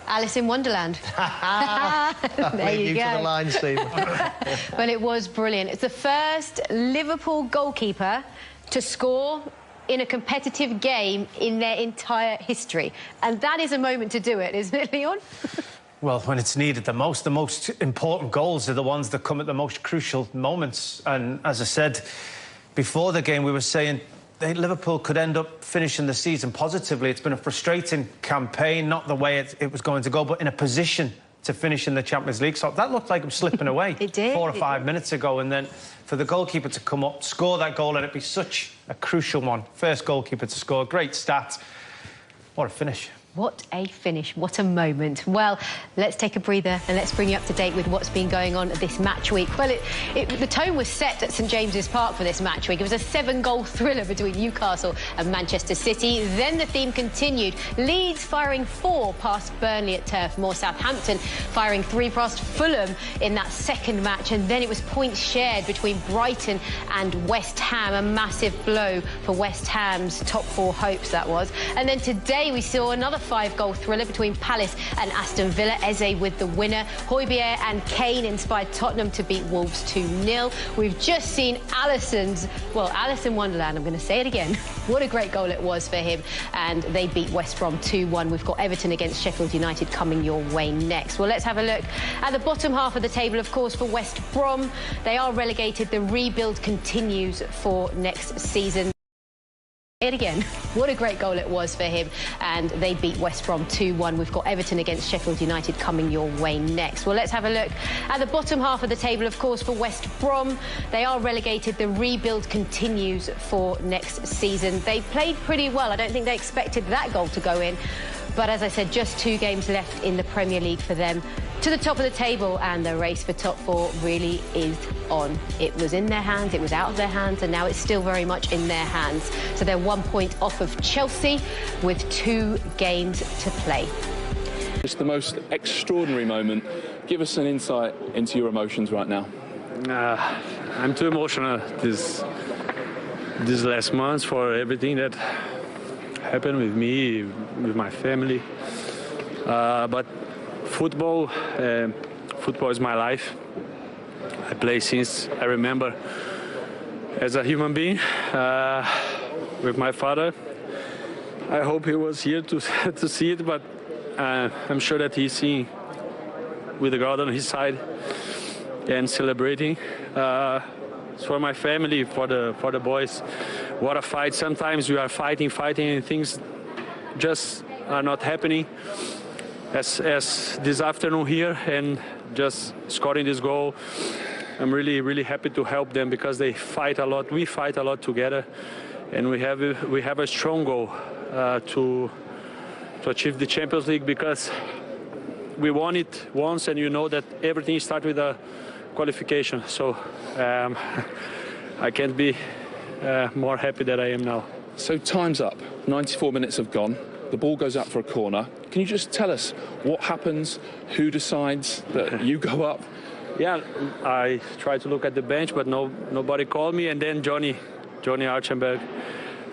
Alice in Wonderland. There you go. To the line, Steve. Well, it was brilliant. It's the first Liverpool goalkeeper to score in a competitive game in their entire history. And that is a moment to do it, isn't it, Leon? Well, when it's needed the most important goals are the ones that come at the most crucial moments. And as I said before the game, we were saying Liverpool could end up finishing the season positively. It's been a frustrating campaign, not the way it was going to go, but in a position to finish in the Champions League. So that looked like it was slipping away. It did. 4 or 5 minutes ago. And then for the goalkeeper to come up, score that goal, and it'd be such a crucial one. First goalkeeper to score. Great stat. What a finish. What a finish, what a moment. Well, let's take a breather and let's bring you up to date with what's been going on this match week. Well, the tone was set at St James's Park for this match week. It was a 7-goal thriller between Newcastle and Manchester City. Then the theme continued. Leeds firing 4 past Burnley at Turf Moor. Southampton firing 3 past Fulham in that second match. And then it was points shared between Brighton and West Ham. A massive blow for West Ham's top 4 hopes, that was. And then today we saw another 5-goal thriller between Palace and Aston Villa. Eze with the winner. Højbjerg and Kane inspired Tottenham to beat Wolves 2-0. We've just seen Allison's, well, Alice in Wonderland, I'm going to say it again. What a great goal it was for him. And they beat West Brom 2-1. We've got Everton against Sheffield United coming your way next. Well, let's have a look at the bottom half of the table, of course, for West Brom. They are relegated. The rebuild continues for next season. It again. What a great goal it was for him. And they beat West Brom 2-1. We've got Everton against Sheffield United coming your way next. Well, let's have a look at the bottom half of the table, of course, for West Brom. They are relegated. The rebuild continues for next season. They played pretty well. I don't think they expected that goal to go in. But as I said, just 2 games left in the Premier League for them to the top of the table, and the race for top 4 really is on. It was in their hands, it was out of their hands, and now it's still very much in their hands. So they're 1 point off of Chelsea with 2 games to play. It's the most extraordinary moment. Give us an insight into your emotions right now. I'm too emotional this last month for everything that happened with me, with my family. But football is my life. I play since I remember as a human being with my father. I hope he was here to see it, but I'm sure that he's seeing with the God on his side and celebrating. It's for my family, for the boys. What a fight. Sometimes we are fighting, and things just are not happening. As this afternoon here, and just scoring this goal, I'm really happy to help them, because they fight a lot. We fight a lot together, and we have a strong goal to achieve the Champions League, because we won it once, and you know that everything starts with a qualification. So I can't be more happy than I am now. So time's up. 94 minutes have gone. The ball goes out for a corner. Can you just tell us what happens? Who decides that you go up? Yeah, I tried to look at the bench, but nobody called me. And then Johnny Archenberg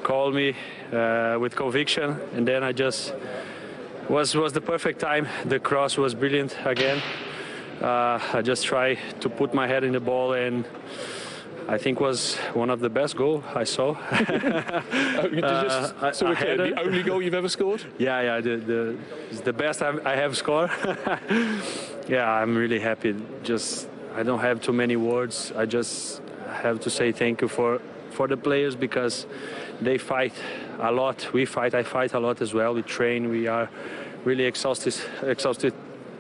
called me with conviction. And then I just was the perfect time. The cross was brilliant again. I just tried to put my head in the ball, and I think was one of the best goals I saw. The only goal you've ever scored? Yeah, it's the best I have scored. Yeah, I'm really happy. I don't have too many words. I just have to say thank you for the players, because they fight a lot. I fight a lot as well. We train. We are really exhausted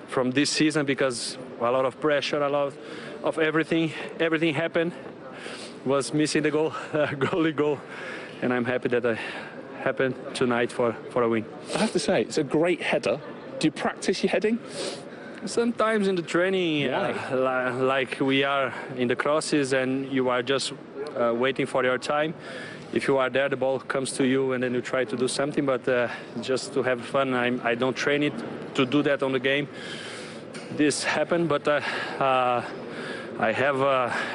from this season, because a lot of pressure, a lot of everything happened. Was missing the goalie goal, and I'm happy that it happened tonight for a win. I have to say, it's a great header. Do you practice your heading? Sometimes in the training, like we are in the crosses, and you are just waiting for your time. If you are there, the ball comes to you, and then you try to do something, but just to have fun. I don't train it to do that on the game. This happened, but I have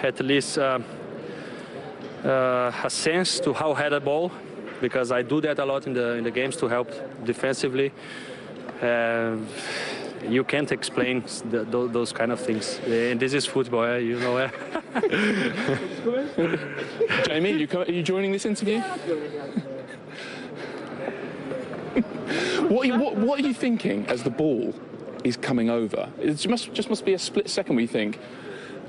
at least a sense to how head a ball, because I do that a lot in the games to help defensively. you can't explain those kind of things. And this is football, you know. Jamie, are you joining this interview? What are you thinking as the ball is coming over? It must be a split second where you think,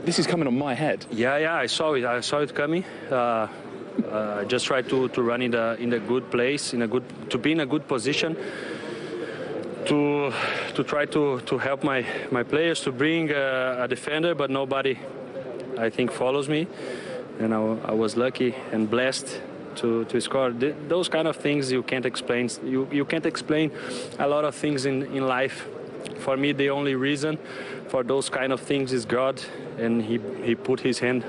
this is coming on my head. Yeah, I saw it coming. I just tried to run in a good place, to be in a good position, to try to help my players, to bring a defender, but nobody, I think, follows me. And I was lucky and blessed to score. Those kind of things you can't explain. You can't explain a lot of things in life. For me, the only reason for those kind of things is God, and he put his hand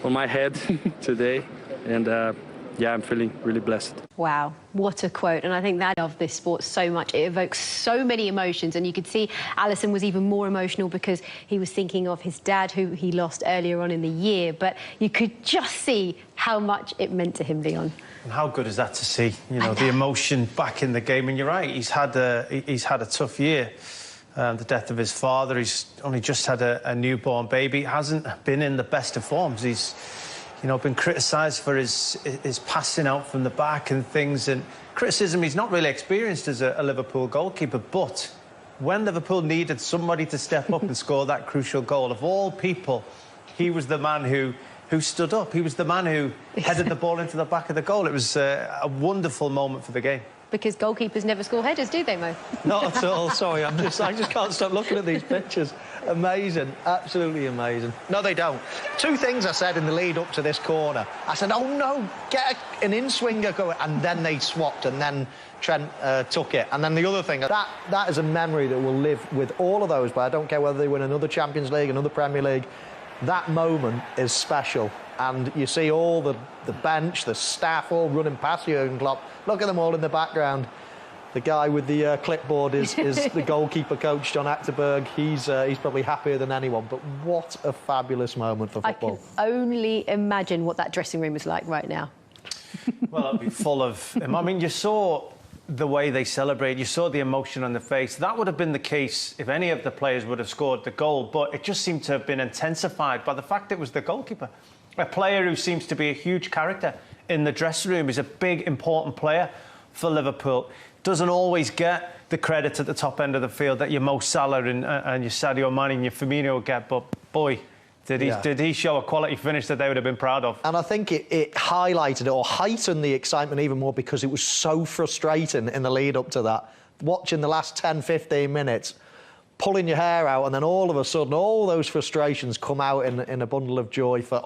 on my head today. And yeah, I'm feeling really blessed. Wow, what a quote. And I think that of this sport so much. It evokes so many emotions. And you could see Allison was even more emotional because he was thinking of his dad, who he lost earlier on in the year. But you could just see how much it meant to him, Leon. And how good is that to see? You know, the emotion back in the game. And you're right, he's had a tough year. The death of his father. He's only just had a newborn baby. He hasn't been in the best of forms. He's, you know, been criticised for his passing out from the back and things, and criticism he's not really experienced as a Liverpool goalkeeper. But when Liverpool needed somebody to step up and score that crucial goal, of all people, he was the man who stood up. He was the man who headed the ball into the back of the goal. It was a wonderful moment for the game. Because goalkeepers never score headers, do they, Mo? Not at all, sorry. I just can't stop looking at these pictures. Amazing, absolutely amazing. No, they don't. Two things I said in the lead up to this corner. I said, oh, no, get an in-swinger going. And then they swapped, and then Trent took it. And then the other thing, that is a memory that will live with all of those, but I don't care whether they win another Champions League, another Premier League. That moment is special. And you see all the bench, the staff all running past Jurgen Klopp. Look at them all in the background. The guy with the clipboard is the goalkeeper coach, John Achterberg. He's probably happier than anyone. But what a fabulous moment for football. I can only imagine what that dressing room is like right now. Well, it'll be full of... I mean, you saw the way they celebrate. You saw the emotion on the face. That would have been the case if any of the players would have scored the goal. But it just seemed to have been intensified by the fact it was the goalkeeper. A player who seems to be a huge character in the dressing room, is a big, important player for Liverpool. Doesn't always get the credit at the top end of the field that your Mo Salah and your Sadio Mane and your Firmino get, but boy, did he show a quality finish that they would have been proud of. And I think it highlighted or heightened the excitement even more because it was so frustrating in the lead up to that. Watching the last 10, 15 minutes, pulling your hair out, and then all of a sudden all those frustrations come out in a bundle of joy for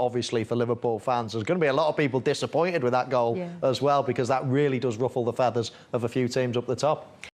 Liverpool fans. There's going to be a lot of people disappointed with that goal as well, because that really does ruffle the feathers of a few teams up the top.